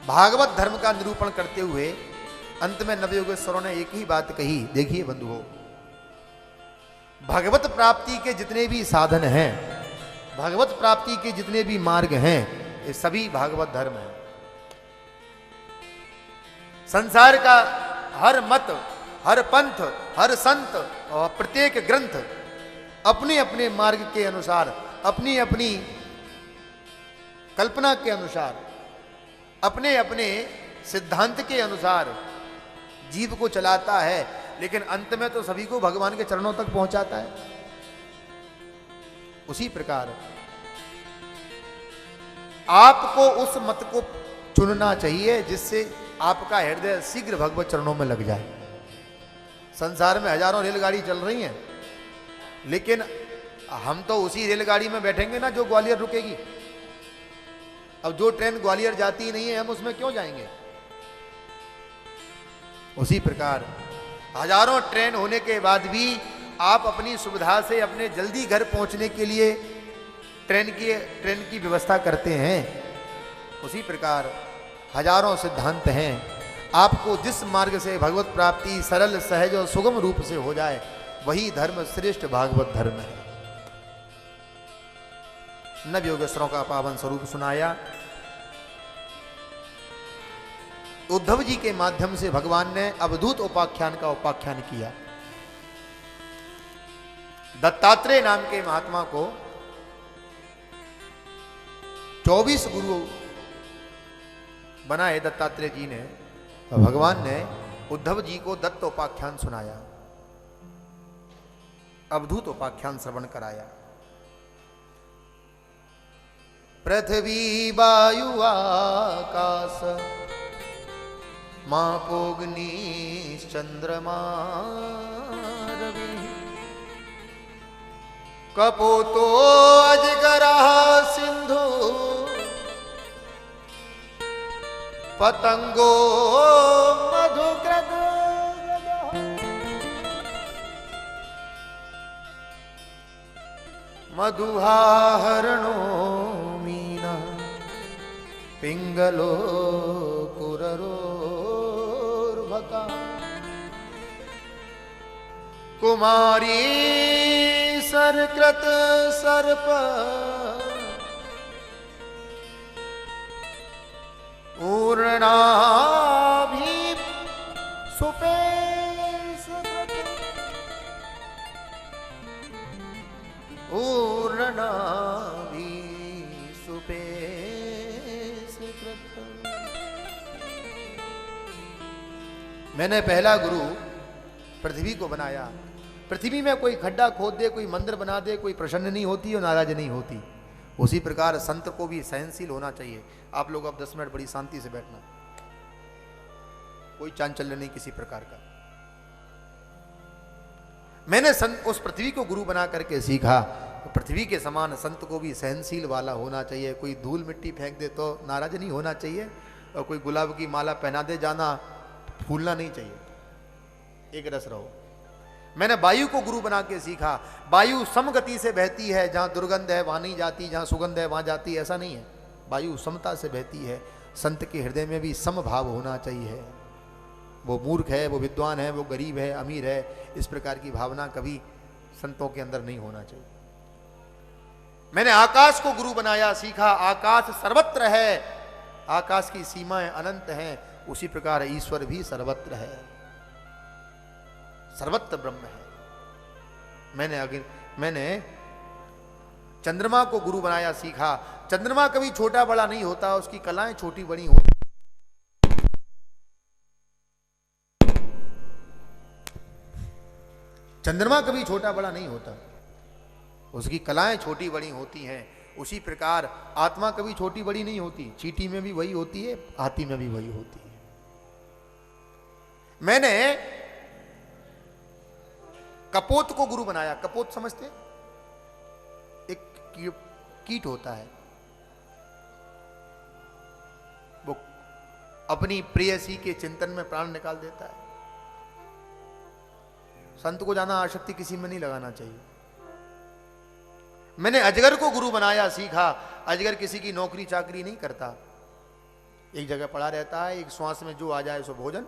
भागवत धर्म का निरूपण करते हुए अंत में नवयोगेश्वरों ने एक ही बात कही। देखिए बंधुओं, भगवत प्राप्ति के जितने भी साधन हैं, भगवत प्राप्ति के जितने भी मार्ग हैं, ये सभी भागवत धर्म है। संसार का हर मत, हर पंथ, हर संत और प्रत्येक ग्रंथ अपने अपने मार्ग के अनुसार, अपनी अपनी कल्पना के अनुसार, अपने अपने सिद्धांत के अनुसार जीव को चलाता है, लेकिन अंत में तो सभी को भगवान के चरणों तक पहुंचाता है। उसी प्रकार आपको उस मत को चुनना चाहिए जिससे आपका हृदय शीघ्र भगवत चरणों में लग जाए। संसार में हजारों रेलगाड़ी चल रही हैं, लेकिन हम तो उसी रेलगाड़ी में बैठेंगे ना जो ग्वालियर रुकेगी। अब जो ट्रेन ग्वालियर जाती नहीं है, हम उसमें क्यों जाएंगे? उसी प्रकार हजारों ट्रेन होने के बाद भी आप अपनी सुविधा से अपने जल्दी घर पहुंचने के लिए ट्रेन की व्यवस्था करते हैं। उसी प्रकार हजारों सिद्धांत हैं, आपको जिस मार्ग से भगवत प्राप्ति सरल, सहज और सुगम रूप से हो जाए, वही धर्म श्रेष्ठ भागवत धर्म है। नवयोगेश्वरों का पावन स्वरूप सुनाया। उद्धव जी के माध्यम से भगवान ने अवधूत उपाख्यान का उपाख्यान किया। दत्तात्रेय नाम के महात्मा को 24 गुरु बनाए दत्तात्रेय जी ने, तो भगवान ने उद्धव जी को दत्त उपाख्यान सुनाया, अवधूत उपाख्यान श्रवण कराया। पृथ्वी वायु आकाश मापोग्नि चंद्रमा रवि कपोतो अजगरः सिंधु पतंगो मधुकृत मधुहाहरणो मीना पिंगलो कुररोर्भका कुमारी सरकृत सर्प ऊर्णाभि सुपेश ऊर्णाभि सुपेश। मैंने पहला गुरु पृथ्वी को बनाया। पृथ्वी में कोई खड्डा खोद दे, कोई मंदिर बना दे, कोई प्रसन्न नहीं होती और नाराज नहीं होती। उसी प्रकार संत को भी सहनशील होना चाहिए। आप लोग अब 10 मिनट बड़ी शांति से बैठना, कोई चांचल्य नहीं किसी प्रकार का। मैंने उस पृथ्वी को गुरु बना करके सीखा, तो पृथ्वी के समान संत को भी सहनशील वाला होना चाहिए। कोई धूल मिट्टी फेंक दे तो नाराज नहीं होना चाहिए, और कोई गुलाब की माला पहना दे जाना, फूलना नहीं चाहिए, एक रस रहो। मैंने वायु को गुरु बना के सीखा। वायु समगति से बहती है, जहां दुर्गंध है वहां नहीं जाती, जहां सुगंध है वहां जाती है, ऐसा नहीं है। वायु समता से बहती है। संत के हृदय में भी समभाव होना चाहिए। वो मूर्ख है, वो विद्वान है, वो गरीब है, अमीर है, इस प्रकार की भावना कभी संतों के अंदर नहीं होना चाहिए। मैंने आकाश को गुरु बनाया, सीखा। आकाश सर्वत्र है, आकाश की सीमाएं अनंत हैं। उसी प्रकार ईश्वर भी सर्वत्र है, सर्वत्र ब्रह्म है। मैंने चंद्रमा को गुरु बनाया, सीखा। चंद्रमा कभी छोटा बड़ा नहीं होता, उसकी कलाएं छोटी बड़ी होती। चंद्रमा कभी छोटा बड़ा नहीं होता, उसकी कलाएं छोटी बड़ी होती हैं। उसी प्रकार आत्मा कभी छोटी बड़ी नहीं होती। चींटी में भी वही होती है, हाथी में भी वही होती है। मैंने कपोत को गुरु बनाया। कपोत समझते? एक कीट होता है, वो अपनी प्रेयसी के चिंतन में प्राण निकाल देता है। संत को जाना आसक्ति किसी में नहीं लगाना चाहिए। मैंने अजगर को गुरु बनाया, सीखा। अजगर किसी की नौकरी चाकरी नहीं करता, एक जगह पड़ा रहता है, एक श्वास में जो आ जाए सो भोजन।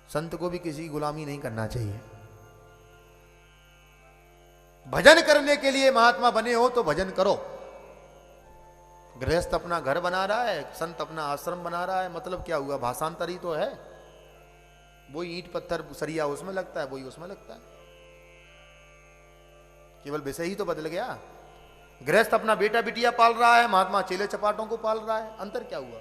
संत को भी किसी की गुलामी नहीं करना चाहिए। भजन करने के लिए महात्मा बने हो तो भजन करो। गृहस्थ अपना घर बना रहा है, संत अपना आश्रम बना रहा है, मतलब क्या हुआ? भाषांतर ही तो है। वही ईंट पत्थर सरिया उसमें लगता है, वही उसमें लगता है, केवल विषय ही तो बदल गया। गृहस्थ अपना बेटा बिटिया पाल रहा है, महात्मा चेले चपाटों को पाल रहा है, अंतर क्या हुआ?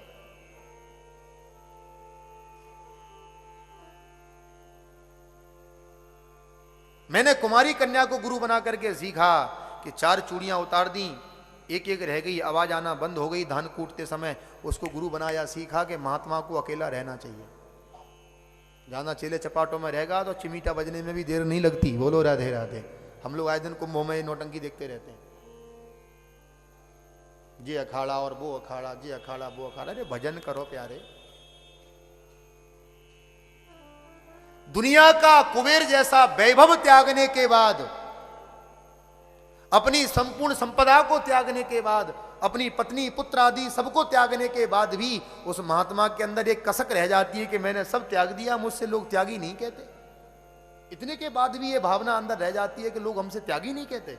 मैंने कुमारी कन्या को गुरु बना करके सीखा कि 4 चूड़ियां उतार दी, एक एक रह गई, आवाज आना बंद हो गई धान कूटते समय, उसको गुरु बनाया। सीखा कि महात्मा को अकेला रहना चाहिए। जाना चेले चपाटों में रहेगा तो चिमीटा बजने में भी देर नहीं लगती। बोलो राधे राधे। हम लोग आए दिन कुंभों में नौटंकी देखते रहते हैं, ये अखाड़ा और वो अखाड़ा, ये अखाड़ा वो अखाड़ा। अरे भजन करो प्यारे। दुनिया का कुबेर जैसा वैभव त्यागने के बाद, अपनी संपूर्ण संपदा को त्यागने के बाद, अपनी पत्नी पुत्र आदि सबको त्यागने के बाद भी उस महात्मा के अंदर एक कसक रह जाती है कि मैंने सब त्याग दिया, मुझसे लोग त्यागी नहीं कहते। इतने के बाद भी ये भावना अंदर रह जाती है कि लोग हमसे त्यागी नहीं कहते।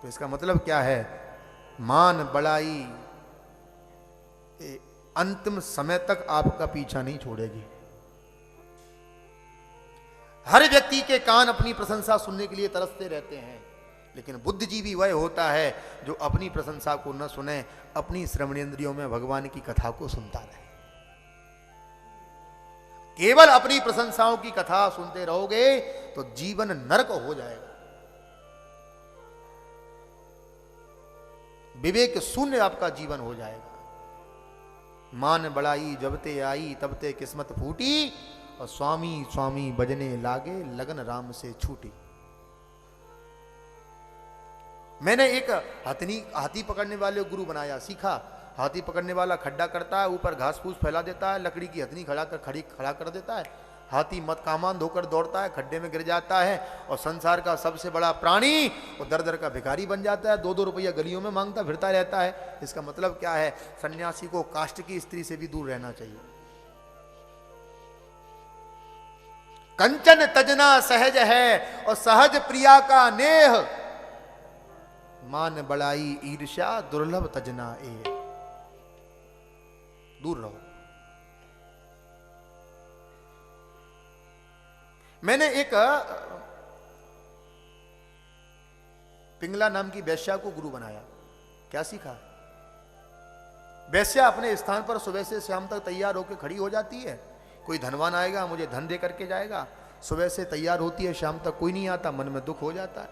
तो इसका मतलब क्या है? मान बड़ाई अंतिम समय तक आपका पीछा नहीं छोड़ेगी। हर व्यक्ति के कान अपनी प्रशंसा सुनने के लिए तरसते रहते हैं, लेकिन बुद्धिजीवी वह होता है जो अपनी प्रशंसा को न सुने, अपनी श्रवणेंद्रियों में भगवान की कथा को सुनता रहे। केवल अपनी प्रशंसाओं की कथा सुनते रहोगे तो जीवन नरक हो जाएगा। विवेक शून्य आपका जीवन हो जाएगा। मान बड़ाई जब ते आई तब ते किस्मत फूटी, और स्वामी स्वामी बजने लागे लगन राम से छूटी। मैंने एक हाथी पकड़ने वाले गुरु बनाया, सीखा। हाथी पकड़ने वाला खड्डा करता है, ऊपर घास फूस फैला देता है, लकड़ी की हथनी खड़ा कर देता है। हाथी मत कामान धोकर दौड़ता है, खड्डे में गिर जाता है, और संसार का सबसे बड़ा प्राणी वो दर दर का भिखारी बन जाता है। 2-2 रुपया गलियों में मांगता फिरता रहता है। इसका मतलब क्या है? सन्यासी को काष्ठ की स्त्री से भी दूर रहना चाहिए। कंचन तजना सहज है और सहज प्रिया का नेह, मान बड़ाई ईर्ष्या दुर्लभ तजना ए। दूर रहो। मैंने एक पिंगला नाम की वैश्या को गुरु बनाया। क्या सीखा? वैश्या अपने स्थान पर सुबह से शाम तक तैयार होकर खड़ी हो जाती है। कोई धनवान आएगा मुझे धन दे करके जाएगा, सुबह से तैयार होती है, शाम तक कोई नहीं आता, मन में दुख हो जाता है,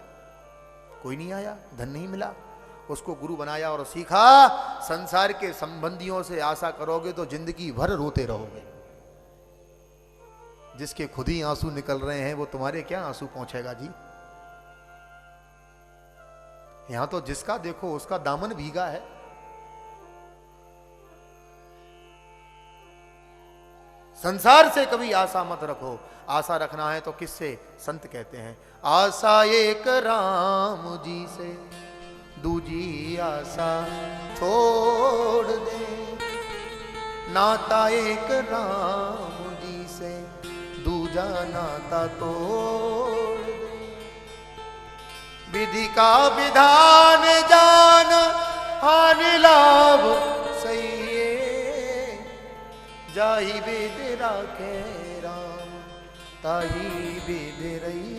कोई नहीं आया, धन नहीं मिला। उसको गुरु बनाया और सीखा, संसार के संबंधियों से आशा करोगे तो जिंदगी भर रोते रहोगे। जिसके खुद ही आंसू निकल रहे हैं वो तुम्हारे क्या आंसू पहुंचेगा जी। यहां तो जिसका देखो उसका दामन भीगा है। संसार से कभी आशा मत रखो। आशा रखना है तो किससे? संत कहते हैं आशा एक राम जी से, दूजी आशा छोड़ दे। नाता एक राम जी से, दूजा नाता तोड़ दे। विधि का विधान जान, हानि लाभ सही, जाहि विध राखे राम, ताहि विध रही।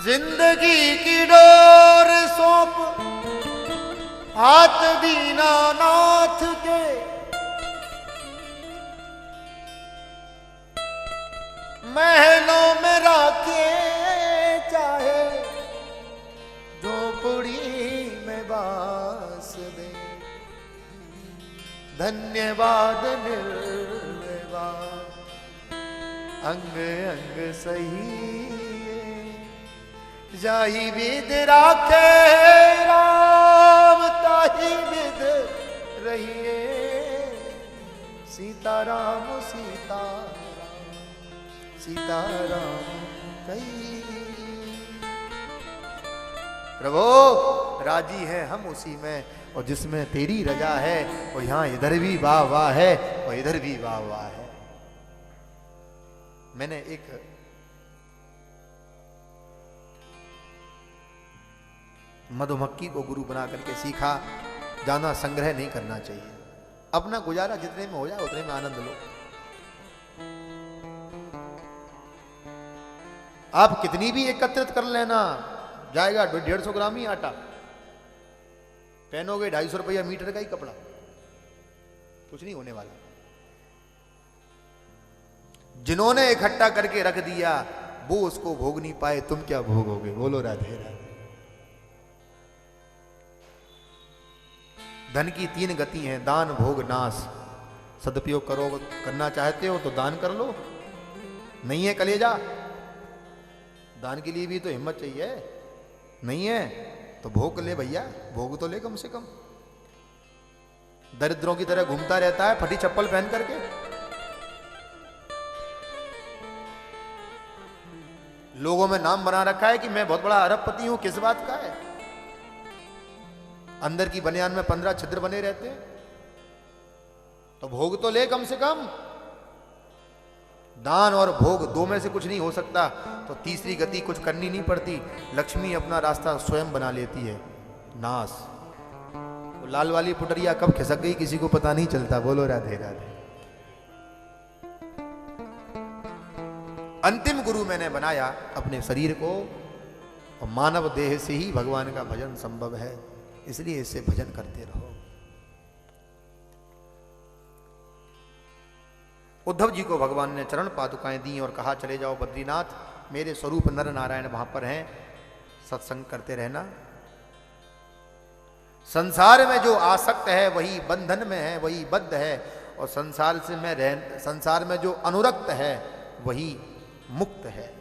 जिंदगी की डोर सौंप हाथ दीनानाथ के, महलों में राखे चाहे झोपड़ी में बास दे। धन्यवाद निर्विवाद, अंग अंग सही, जाहि विध राखे राम, ताहि विध रहिए। सीताराम सीताराम, सीताराम कही। प्रभु राजी है हम उसी में, और जिसमें तेरी रजा है और यहां इधर भी वाह वाह है और इधर भी वाह वाह है। मैंने एक मधुमक्खी को गुरु बना करके सीखा, ज्यादा संग्रह नहीं करना चाहिए, अपना गुजारा जितने में हो जाए उतने में आनंद लो। आप कितनी भी एकत्रित कर लेना, जाएगा 150 ग्राम ही आटा, पहनोगे 250 रुपया मीटर का ही कपड़ा, कुछ नहीं होने वाला। जिन्होंने इकट्ठा करके रख दिया वो उसको भोग नहीं पाए, तुम क्या भोगोगे? बोलो राधे राधे। धन की 3 गति हैं, दान भोग नाश। सदुपयोग करो, करना चाहते हो तो दान कर लो, नहीं है कलेजा, दान के लिए भी तो हिम्मत चाहिए, नहीं है तो भोग ले भैया, भोग तो ले कम से कम। दरिद्रों की तरह घूमता रहता है फटी चप्पल पहन करके। लोगों में नाम बना रखा है कि मैं बहुत बड़ा अरबपति हूं, किस बात का है? अंदर की बनियान में 15 छिद्र बने रहते हैं, तो भोग तो ले कम से कम। दान और भोग 2 में से कुछ नहीं हो सकता, तो तीसरी गति कुछ करनी नहीं पड़ती, लक्ष्मी अपना रास्ता स्वयं बना लेती है, नाश। तो लाल वाली पुटरिया कब खिसक गई किसी को पता नहीं चलता। बोलो राधे राधे। अंतिम गुरु मैंने बनाया अपने शरीर को, और मानव देह से ही भगवान का भजन संभव है, इसलिए इससे भजन करते रहो। उद्धव जी को भगवान ने चरण पादुकाएं दी और कहा चले जाओ बद्रीनाथ, मेरे स्वरूप नर नारायण वहां पर हैं, सत्संग करते रहना। संसार में जो आसक्त है वही बंधन में है, वही बद्ध है, और संसार में जो अनुरक्त है वही मुक्त है।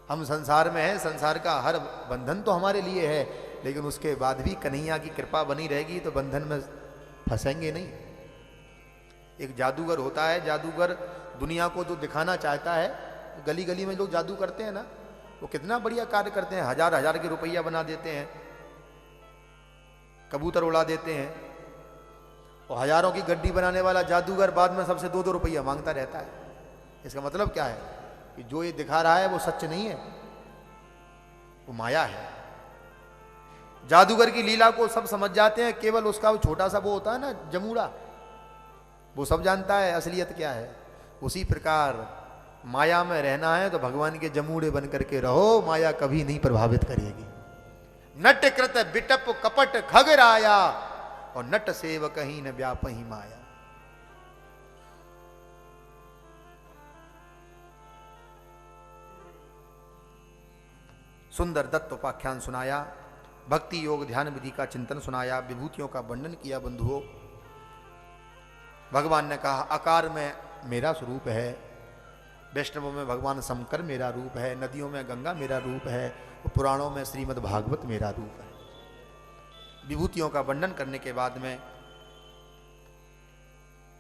हम संसार में हैं, संसार का हर बंधन तो हमारे लिए है, लेकिन उसके बाद भी कन्हैया की कृपा बनी रहेगी तो बंधन में फंसेंगे नहीं। एक जादूगर होता है, जादूगर दुनिया को जो दिखाना चाहता है, गली गली में लोग जादू करते हैं ना, वो कितना बढ़िया कार्य करते हैं, हजार हजार के रुपया बना देते हैं, कबूतर उड़ा देते हैं, और हजारों की गड्डी बनाने वाला जादूगर बाद में सबसे 2-2 रुपया मांगता रहता है। इसका मतलब क्या है कि जो ये दिखा रहा है वो सच नहीं है, वो माया है। जादूगर की लीला को सब समझ जाते हैं, केवल उसका वो छोटा सा वो होता है ना जमूड़ा, वो सब जानता है असलियत क्या है। उसी प्रकार माया में रहना है तो भगवान के जमूड़े बन करके रहो, माया कभी नहीं प्रभावित करेगी। नट कृत बिटप कपट खगराया, और नट सेव कहीं न व्यापही माया। सुंदर दत्त उपाख्यान सुनाया, भक्ति योग ध्यान विधि का चिंतन सुनाया, विभूतियों का वर्णन किया। बंधुओं, भगवान ने कहा आकार में मेरा स्वरूप है, वैष्णवों में भगवान शंकर मेरा रूप है, नदियों में गंगा मेरा रूप है, पुराणों में श्रीमद् भागवत मेरा रूप है। विभूतियों का वर्णन करने के बाद में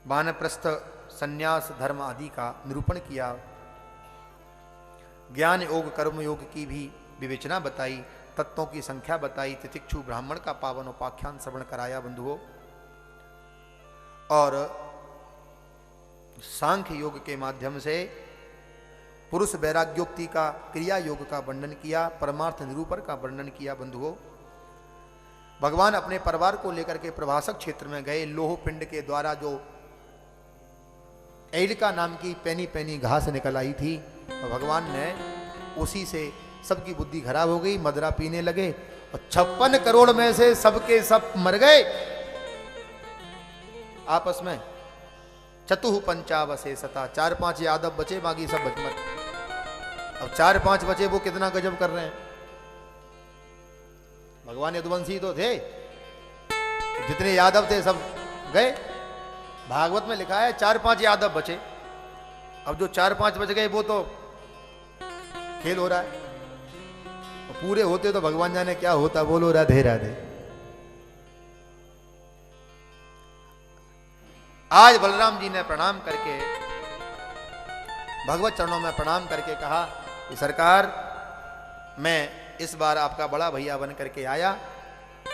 वानप्रस्थ संन्यास धर्म आदि का निरूपण किया, ज्ञान योग कर्म योग की भी विवेचना बताई, तत्वों की संख्या बताई, तितिक्षु ब्राह्मण का पावन उपाख्यान श्रवण कराया। बंधुओं, और सांख्य योग के माध्यम से पुरुष वैराग्योक्ति का, क्रिया योग का वर्णन किया, परमार्थ निरूपण का वर्णन किया। बंधुओं, भगवान अपने परिवार को लेकर के प्रभासक क्षेत्र में गए। लोह पिंड के द्वारा जो एलिका नाम की पैनी पैनी घास निकल आई थी, और भगवान ने उसी से सबकी बुद्धि खराब हो गई, मदरा पीने लगे, और 56 करोड़ में से सबके सब मर गए आपस में। चतुः पंचावशे सता, 4-5 यादव बचे, बाकी सब बचमत। अब 4-5 बचे, वो कितना गजब कर रहे हैं। भगवान यदुवंशी तो थे, जितने यादव थे सब गए। भागवत में लिखा है 4-5 यादव बचे। अब जो 4-5 बच गए वो तो खेल हो रहा है, तो पूरे होते तो भगवान जाने क्या होता। बोलो राधे राधे। आज बलराम जी ने प्रणाम करके, भगवत चरणों में प्रणाम करके कहा कि सरकार, मैं इस बार आपका बड़ा भैया बन करके आया,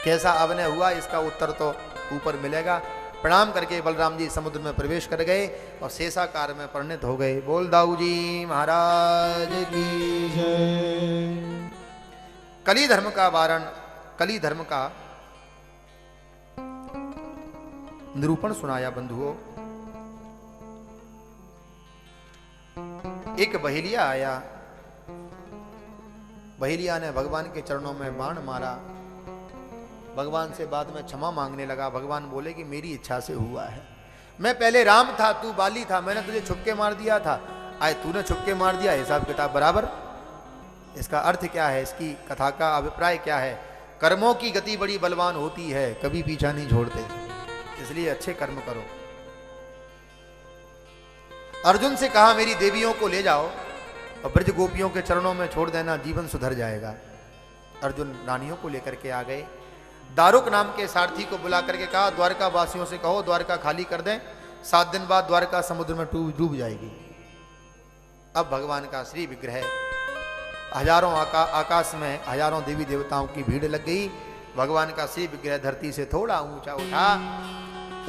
कैसा अभिनय हुआ इसका उत्तर तो ऊपर मिलेगा। प्रणाम करके बलराम जी समुद्र में प्रवेश कर गए और शेषाकार में परिणत हो गए। बोल दाऊ जी महाराज की जय। कली धर्म का वारण, कली धर्म का निरूपण सुनाया बंधुओं। एक बहेलिया आया, बहेलिया ने भगवान के चरणों में बाण मारा, भगवान से बाद में क्षमा मांगने लगा। भगवान बोले कि मेरी इच्छा से हुआ है, मैं पहले राम था, तू बाली था, मैंने तुझे छुपके मार दिया था, आज तूने छुपके मार दिया, हिसाब किताब बराबर। इसका अर्थ क्या है, इसकी कथा का अभिप्राय क्या है? कर्मों की गति बड़ी बलवान होती है, कभी पीछा नहीं छोड़ते, इसलिए अच्छे कर्म करो। अर्जुन से कहा मेरी देवियों को ले जाओ और ब्रज गोपियों के चरणों में छोड़ देना, जीवन सुधर जाएगा। अर्जुन रानियों को लेकर के आ गए। दारुक नाम के सारथी को बुला करके कहा द्वारका वासियों से कहो द्वारका खाली कर दें, 7 दिन बाद द्वारका समुद्र में डूब जाएगी। अब भगवान का श्री विग्रह हजारों आकाश में हजारों देवी देवताओं की भीड़ लग गई। भगवान का श्री विग्रह धरती से थोड़ा ऊंचा उठा,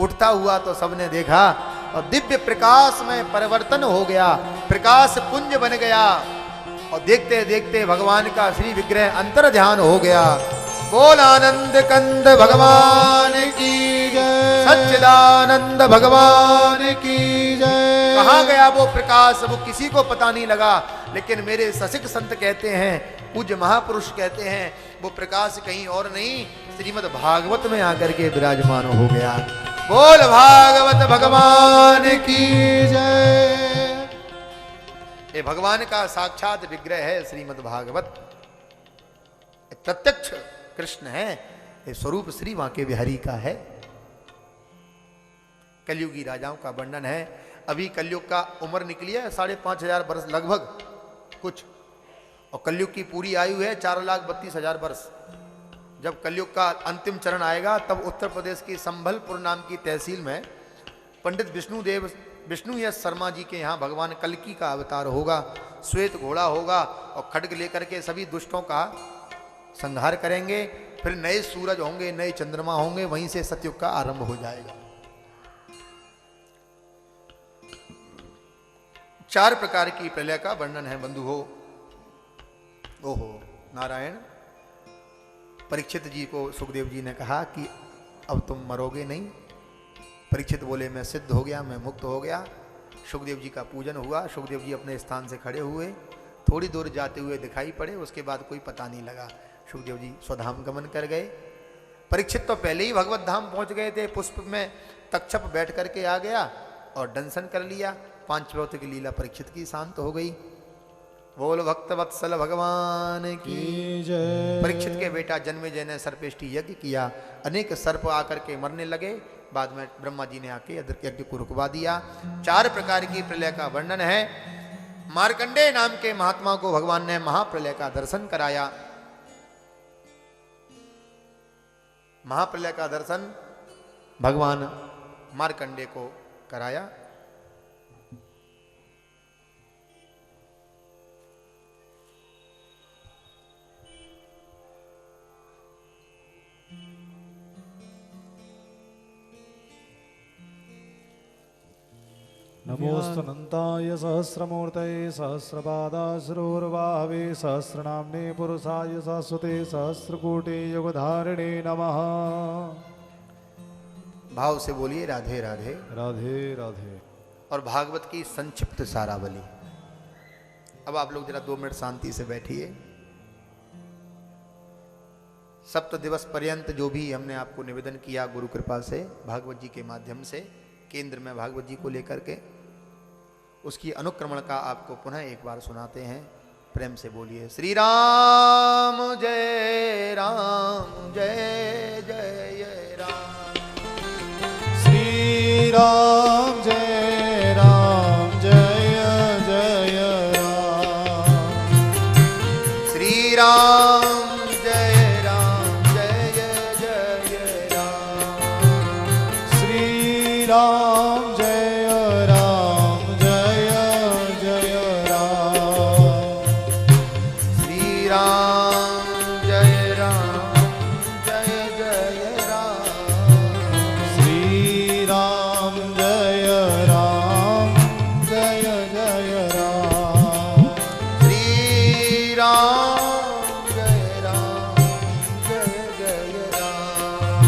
उठता हुआ तो सबने देखा और दिव्य प्रकाश में परिवर्तन हो गया, प्रकाश पुंज बन गया और देखते देखते भगवान का श्री विग्रह अंतर ध्यान हो गया। बोल आनंद कंद भगवान की जय, सच्चिदानंद भगवान की जय। कहाँ गया वो प्रकाश, वो किसी को पता नहीं लगा, लेकिन मेरे ससिक संत कहते हैं, पूज्य महापुरुष कहते हैं, वो प्रकाश कहीं और नहीं श्रीमद् भागवत में आकर के विराजमान हो गया। बोल भागवत भगवान की जय। ये भगवान का साक्षात विग्रह है श्रीमद् भागवत, प्रत्यक्ष कृष्ण है, ये स्वरूप श्री वांके बिहारी का है। कलयुगी राजाओं का वर्णन है। अभी कलयुग का उम्र निकली है 5,500 वर्ष लगभग कुछ, और कलयुग की पूरी आयु है 4,32,000 वर्ष। जब कलयुग का अंतिम चरण आएगा तब उत्तर प्रदेश की संभलपुर नाम की तहसील में पंडित विष्णु यश शर्मा जी के यहाँ भगवान कल्की का अवतार होगा। श्वेत घोड़ा होगा और खड्ग लेकर के सभी दुष्टों का संहार करेंगे। फिर नए सूरज होंगे, नए चंद्रमा होंगे, वहीं से सतयुग का आरंभ हो जाएगा। 4 प्रकार की प्रलय का वर्णन है बंधुओं। ओहो नारायण। परीक्षित जी को सुखदेव जी ने कहा कि अब तुम मरोगे नहीं। परीक्षित बोले मैं सिद्ध हो गया, मैं मुक्त हो गया। सुखदेव जी का पूजन हुआ। सुखदेव जी अपने स्थान से खड़े हुए, थोड़ी दूर जाते हुए दिखाई पड़े, उसके बाद कोई पता नहीं लगा। सुखदेव जी स्वधाम गमन कर गए। परीक्षित तो पहले ही भगवत धाम पहुंच गए थे, पुष्प में तक्षप बैठ करके आ गया और दंशन कर लिया। 5 की लीला परीक्षित की शांत हो गई। बोल भक्त वत्सल भगवान की जय। परीक्षित के बेटा जन्मेजय ने सर्पेष्टि यज्ञ किया, अनेक सर्प आकर के मरने लगे। बाद में ब्रह्मा जी ने आके यज्ञ को रुकवा दिया। 4 प्रकार की प्रलय का वर्णन है। मार्कंडेय नाम के महात्मा को भगवान ने महाप्रलय का दर्शन कराया। महाप्रलय का दर्शन भगवान मार्कंडेय को कराया। नमोस्तनन्ताय सहस्रमूर्तये सहस्रपादाश्रोर्वाहवे सहस्रनाम्ने पुरुषाय शाश्वते सहस्रकोटि युगधारिणे नमः। भाव से बोलिए राधे राधे राधे राधे। और भागवत की संक्षिप्त सारावली। अब आप लोग जरा 2 मिनट शांति से बैठिए। 7 दिवस पर्यंत जो भी हमने आपको निवेदन किया गुरु कृपा से भागवत जी के माध्यम से केंद्र में भागवत जी को लेकर के, उसकी अनुक्रमण का आपको पुनः एक बार सुनाते हैं। प्रेम से बोलिए श्री राम जय जय राम। श्री राम जय जय राम। श्री राम जय राम। श्री राम श्री राम जय राम श्री राम जय जय राम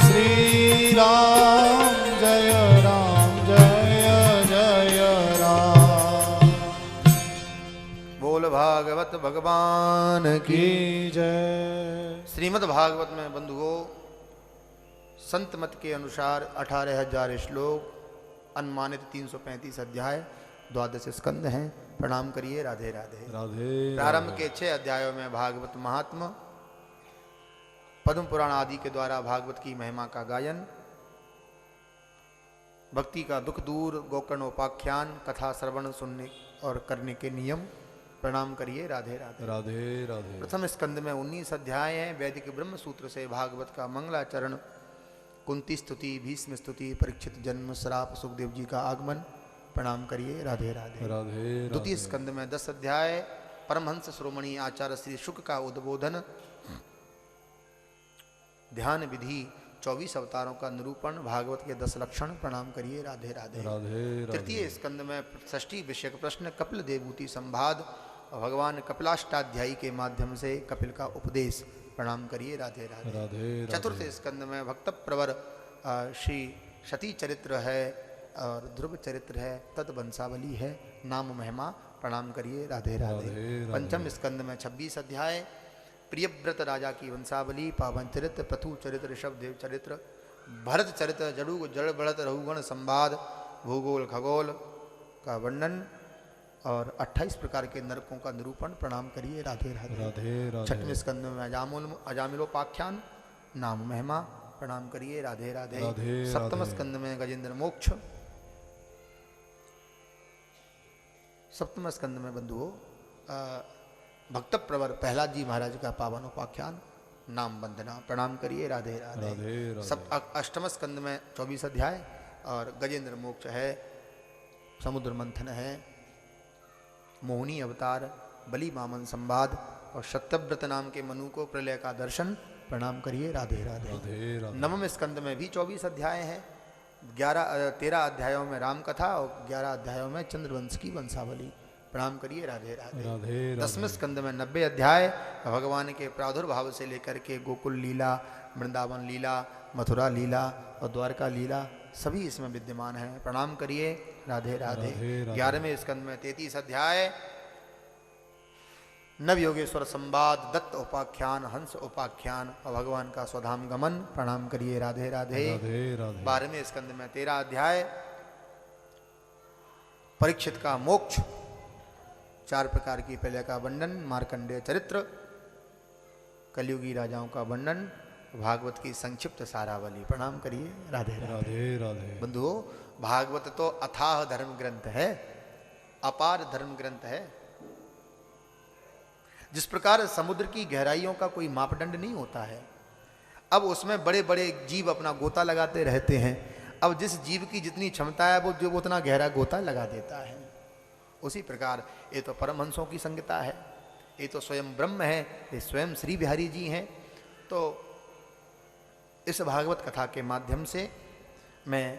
श्री राम जय जय राम बोल भागवत भगवान की की जय श्रीमद् भागवत में बंधुओं संत मत के अनुसार 18,000 श्लोक अनुमानित 335 अध्याय 12 स्कंद हैं। प्रणाम करिए। राधे राधे। राधे प्रारंभ के 6 अध्यायों में भागवत महात्म, पद्म पुराण आदि के द्वारा भागवत की महिमा का गायन, भक्ति का दुख दूर, गोकर्ण उपाख्यान, कथा श्रवण सुनने और करने के नियम। प्रणाम करिए। राधे राधे। राधे राधे प्रथम स्कंद में 19 अध्याय हैं। वैदिक ब्रह्म सूत्र से भागवत का मंगलाचरण, कुंती स्तुति, भीष्म स्तुति, परीक्षित जन्म, श्राप, सुखदेव जी का आगमन। प्रणाम करिए। राधे राधे। राधे द्वितीय स्कंद में 10 अध्याय, परमहंस श्रोमणी आचार्य श्री शुक का उद्बोधन, ध्यान विधि, 24 अवतारों का निरूपण, भागवत के 10 लक्षण। प्रणाम करिए। राधे राधे। राधे तृतीय स्कंद में षष्ठी विषयक प्रश्न, कपिल देवभूति संवाद, भगवान कपिलाष्टाध्यायी के माध्यम से कपिल का उपदेश। प्रणाम करिए। राधे राधे। राधे चतुर्थ स्कंद में भक्त प्रवर श्री सती चरित्र है और ध्रुव चरित्र है, तत्वंशावली है, नाम महिमा। प्रणाम करिए। राधे राधे। राधे। पंचम स्कंद में 26 अध्याय, प्रियव्रत राजा की वंशावली, पावन चरित्र, पृथु चरित्र, ऋषभदेव चरित्र, भरत चरित्र, जड़ु जड़ बढ़त रहुगण संवाद, भूगोल खगोल का वर्णन और 28 प्रकार के नरकों का निरूपण। प्रणाम करिए। राधे राधे। राधे राधे छठवें स्कंद में अजामिलोपाख्यान, नाम महिमा। प्रणाम करिए। राधे राधे। राधे सप्तम राधे। स्कंद में गजेंद्र मोक्ष। सप्तम स्कंद में बंधुओं भक्त प्रवर प्रहलाद जी महाराज का पावन उपाख्यान, नाम वंदना। प्रणाम करिए। राधे राधे। राधे राधे। अष्टम स्कंद में 24 अध्याय और गजेंद्र मोक्ष है, समुद्र मंथन है, मोहिनी अवतार, बलि मामन संवाद और सत्यव्रत नाम के मनु को प्रलय का दर्शन। प्रणाम करिए। राधे राधे। राधे राधे। नवम स्कंद में भी 24 अध्याय हैं। 13 अध्यायों में राम कथा और 11 अध्यायों में चंद्रवंश की वंशावली। प्रणाम करिए। राधे राधे। राधे 10वें स्कंद में 90 अध्याय, भगवान के प्रादुर्भाव से लेकर के गोकुल लीला, वृंदावन लीला, मथुरा लीला और द्वारका लीला सभी इसमें विद्यमान हैं। प्रणाम करिए। राधे राधे। राधे राधे। 11वें स्कंद में 33 अध्याय, नव योगेश्वर संवाद, दत्त उपाख्यान, हंस उपाख्यान और भगवान का स्वधाम गमन। प्रणाम करिए। राधे राधे। राधे राधे। 12वें स्कंद में 13 अध्याय, परीक्षित का मोक्ष, 4 प्रकार की प्रलय का वर्णन, मार्कंडेय चरित्र, कलयुगी राजाओं का वर्णन, भागवत की संक्षिप्त सारावली। प्रणाम करिए। राधे राधे। राधे राधे। बंधुओं, भागवत तो अथाह धर्म ग्रंथ है, अपार धर्म ग्रंथ है। जिस प्रकार समुद्र की गहराइयों का कोई मापदंड नहीं होता है, अब उसमें बड़े बड़े जीव अपना गोता लगाते रहते हैं। अब जिस जीव की जितनी क्षमता है वो जो उतना गहरा गोता लगा देता है। उसी प्रकार ये तो परमहंसों की संगीता है, ये तो स्वयं ब्रह्म है, ये स्वयं श्री बिहारी जी हैं। तो इस भागवत कथा के माध्यम से मैं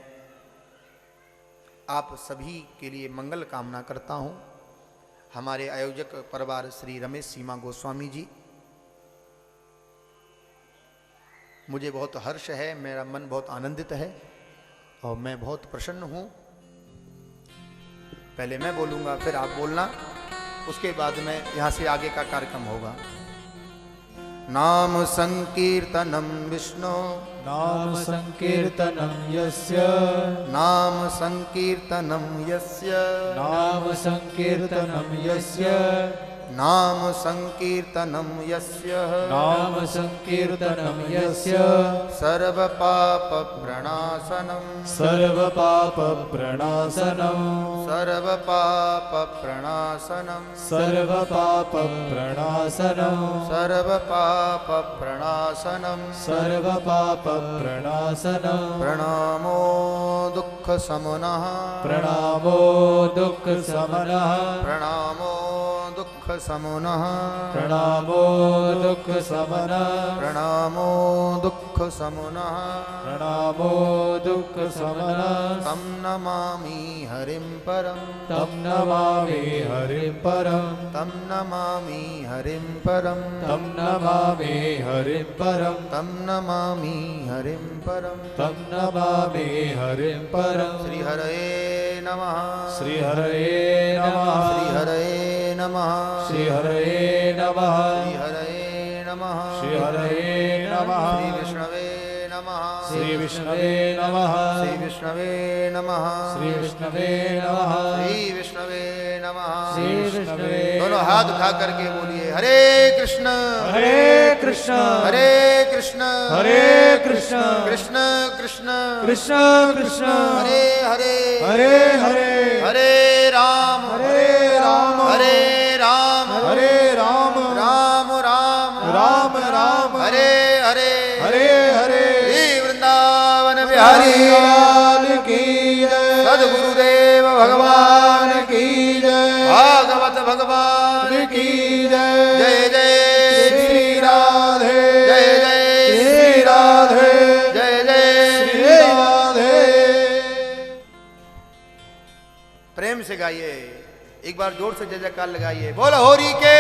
आप सभी के लिए मंगल कामना करता हूँ। हमारे आयोजक परिवार श्री रमेश सीमा गोस्वामी जी, मुझे बहुत हर्ष है, मेरा मन बहुत आनंदित है और मैं बहुत प्रसन्न हूँ। पहले मैं बोलूँगा, फिर आप बोलना, उसके बाद में यहाँ से आगे का कार्यक्रम होगा। नाम संकीर्तनम विष्णु, नाम संकीर्तनम यस्य, नाम संकीर्तनम यस्य, नाम संकीर्तनम यस्य, नाम संकीर्तनम यस्य, नाम संकीर्तनम यस्य, सर्व पाप प्रणाशनम, सर्व पाप प्रणाशनम, सर्व पाप प्रणाशनम, सर्व पाप प्रणाशनम, सर्व पाप प्रणाशनम, सर्व पाप प्रणाशनम, प्रणामो दुख समनः, प्रणामो दुख समनः, प्रणामो दुख समुनः प्रणामो दुःख समनः प्रणामो दुःख समुनः प्रणामो दुःख समनः तं नमामि हरिं परं तं नमामि हरिं परं तं नमामि हरिं परं तं नमामि हरिं परं तं नमामि हरिं परं तं नमामि हरिं परं श्रीहरये नमः श्रीहरये नमः श्रीहरये नमः श्रीहरये नमः श्रीहरये नमः श्रीहरये नमः श्रीविष्णवे नमः श्रीविष्णवे नमः श्रीविष्णवे नमः श्रीविष्णवे नमः श्रीविष्णवे नमः श्रीविष्णवे दोनों हाथ उठा करके बोलिए हरे कृष्ण हरे कृष्ण हरे कृष्ण हरे कृष्ण कृष्ण कृष्ण कृष्ण कृष्ण हरे हरे हरे हरे हरे राम हरे राम हरे राम हरे राम राम राम राम राम हरे हरे हरे हरे श्री वृंदावन बिहारी लाल की जय सद्गुरुदेव भगवान की जय भागवत भगवान की जय जय जय श्री राधे जय जय श्री राधे जय जय श्री राधे प्रेम से गाइए एक बार जोर से जय जयकार लगाइए बोलो होरी के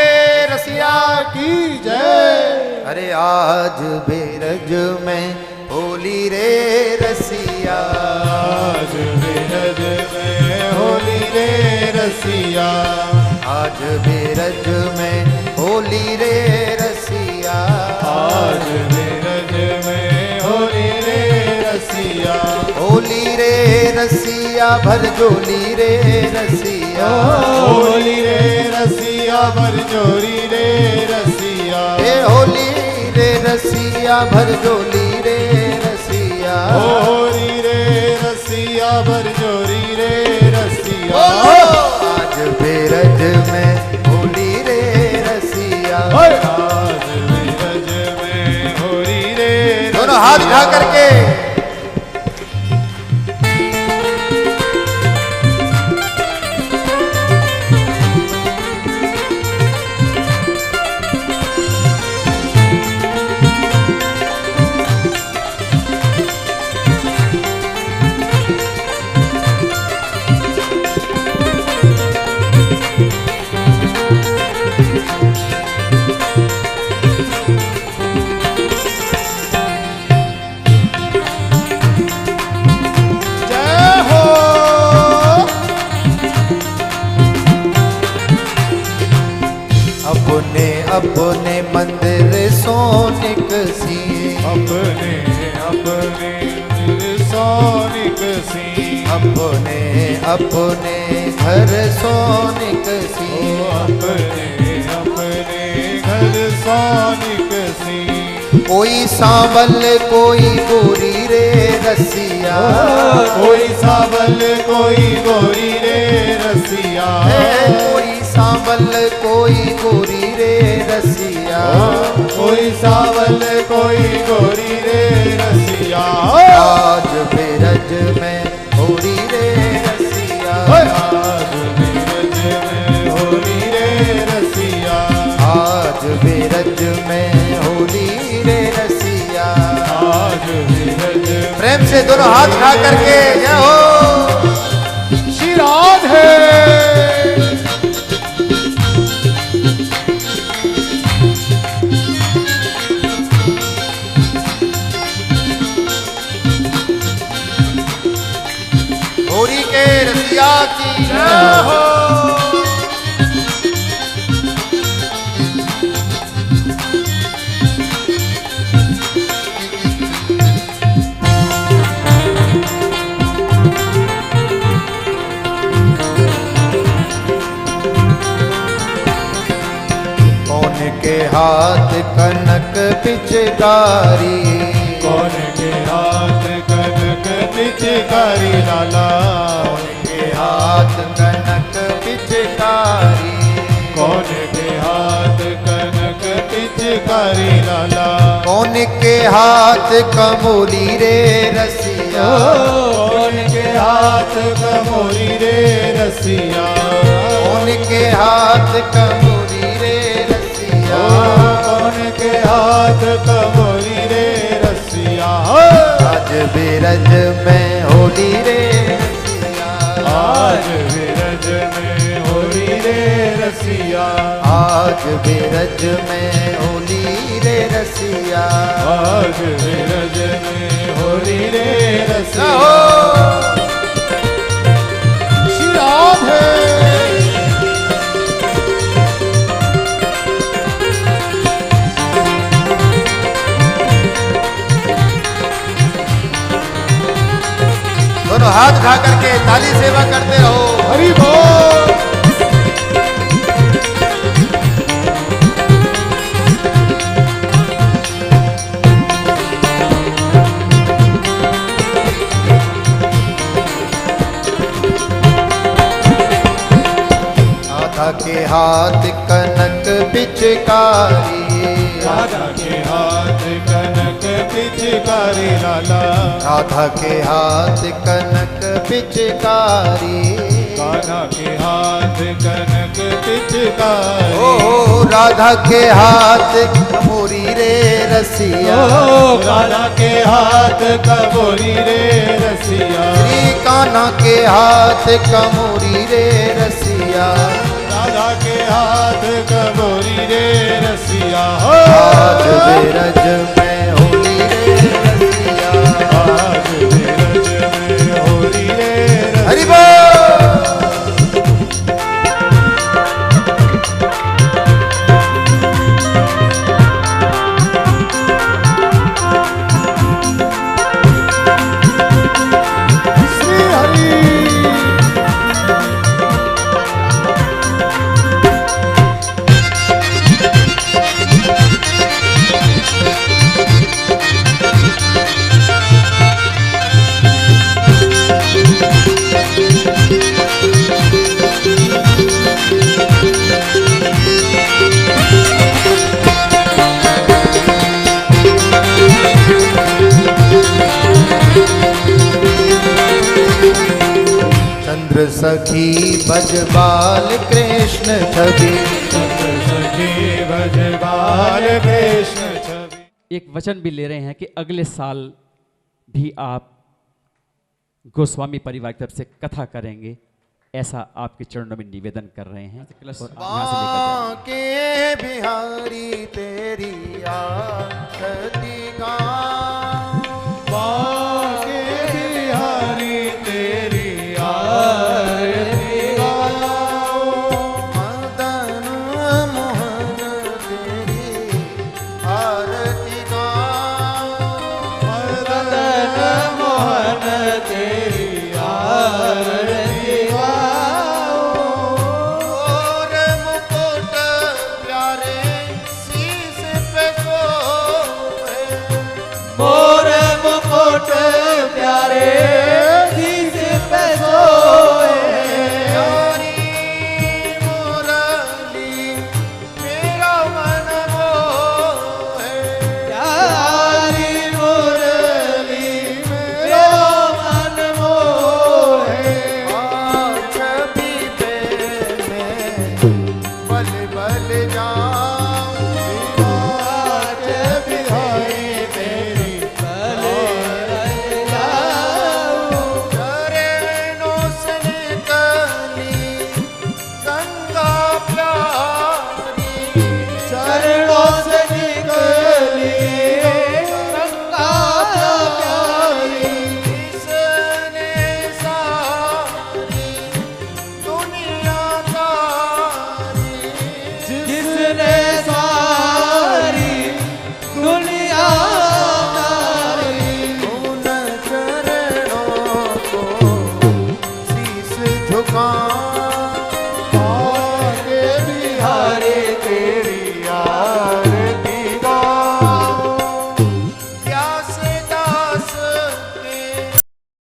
रसिया की जय अरे आज बेरज में होली रे रसिया आज बिरज में होली रे रसिया आज बेरज में होली रे रसिया आज बिरज में होली रे रसिया होली रे रसिया भर जोली रे रसिया होली रे रसिया भर जोरी रे रसिया हे होली रे रसिया भर जोली रे रसिया होली रे रसिया भर जोरी रे रसिया आज बेरज में होली रे रसिया आज बिरज में होली रे दोनों हाथ उठा करके अपने अपने मंदिर सोनिक सिए अपने अपने सोनिक सी अपने अपने घर सोनिक सिए अपने अपने घर सोनिक सी कोई सांबल कोई गोरी रे रसिया कोई सावल कोई गोरी रे रसिया कोई सांबल कोई गोरी रे रसिया कोई सावल कोई गोरी रे रसिया आज बेरज में होली रे रसिया आज बिरज में होली रे रसिया आज बेरज में होली रे रसिया आज बिरज प्रेम से दोनों हाथ उठा करके जय हो श्री राधे होली के रसिया की जय हो कौन के हाथ कनक पिचकारी कौन के हाथ कनक पिचकारी लाला कौन के हाथ कनक पिचकारी कौन के हाथ कनक पिचकारी लाला कौन के हाथ कमोली रे रसिया कौन के हाथ कमोरी रे रसिया कौन के हाथ कमोली हाथ कमोरी रे रसिया। आज बिरज में होली रे रसिया। आज विरज में होली रे रसिया। आज बिरज में होली रे रसिया। आज विरज में होली रे रसिया। श्री राधे। दोनों हाथ उठा करके ताली सेवा करते रहो। हरि बोल। राधा के हाथ कनक पिचकारी। राधा के हाथ कनक पिचकारी लाला। राधा के हाथ कनक पिचकारी। राधा के हाथ कनक पिचकारी। ओ राधा के हाथ कमोरी रे रसिया। राधा के हाथ कमोरी रे रसिया। श्री कान्हा के हाथ कमोरी रे रसिया। राधा के हाथ कमोरी रे रसिया। आज बिरज में होली रे रसिया। आज विरज में होली रे रसिया। हरि बोल। श्री हरि। चंद्र सखी भज बाल कृष्ण छवि। सखी भज बाल कृष्ण छवि। एक वचन भी ले रहे हैं कि अगले साल भी आप गोस्वामी परिवार की तरफ से कथा करेंगे, ऐसा आपके चरणों में निवेदन कर रहे हैं। और यहाँ से लेकर के बिहारी तेरी आरती का